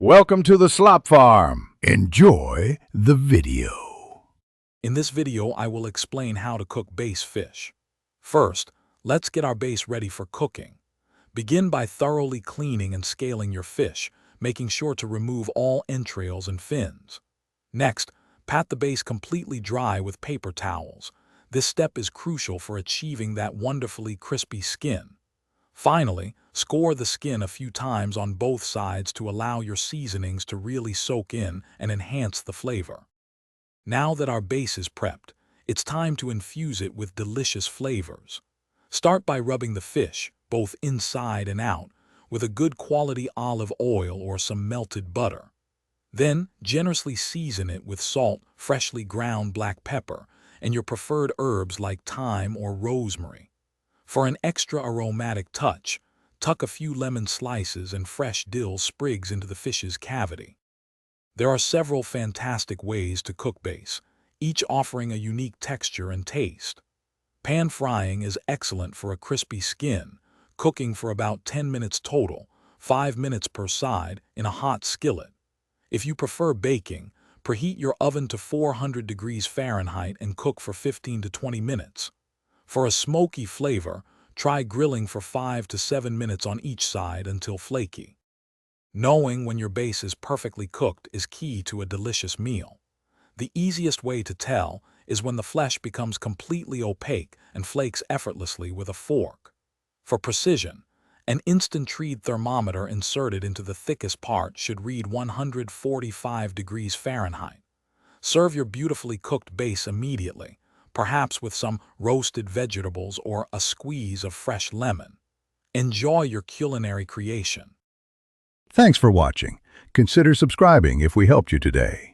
Welcome to the Slop Farm. Enjoy the video. In this video, I will explain how to cook base fish. First, let's get our base ready for cooking. Begin by thoroughly cleaning and scaling your fish, making sure to remove all entrails and fins. Next, pat the base completely dry with paper towels. This step is crucial for achieving that wonderfully crispy skin. Finally, score the skin a few times on both sides to allow your seasonings to really soak in and enhance the flavor. Now that our base is prepped, it's time to infuse it with delicious flavors. Start by rubbing the fish, both inside and out, with a good quality olive oil or some melted butter. Then, generously season it with salt, freshly ground black pepper, and your preferred herbs like thyme or rosemary. For an extra aromatic touch, tuck a few lemon slices and fresh dill sprigs into the fish's cavity. There are several fantastic ways to cook base, each offering a unique texture and taste. Pan frying is excellent for a crispy skin, cooking for about 10 minutes total, 5 minutes per side, in a hot skillet. If you prefer baking, preheat your oven to 400 degrees Fahrenheit and cook for 15 to 20 minutes. For a smoky flavor, try grilling for 5 to 7 minutes on each side until flaky. Knowing when your base is perfectly cooked is key to a delicious meal. The easiest way to tell is when the flesh becomes completely opaque and flakes effortlessly with a fork. For precision, an instant treat thermometer inserted into the thickest part should read 145 degrees Fahrenheit. Serve your beautifully cooked base immediately, perhaps with some roasted vegetables or a squeeze of fresh lemon. Enjoy your culinary creation. Thanks for watching. Consider subscribing if we helped you today.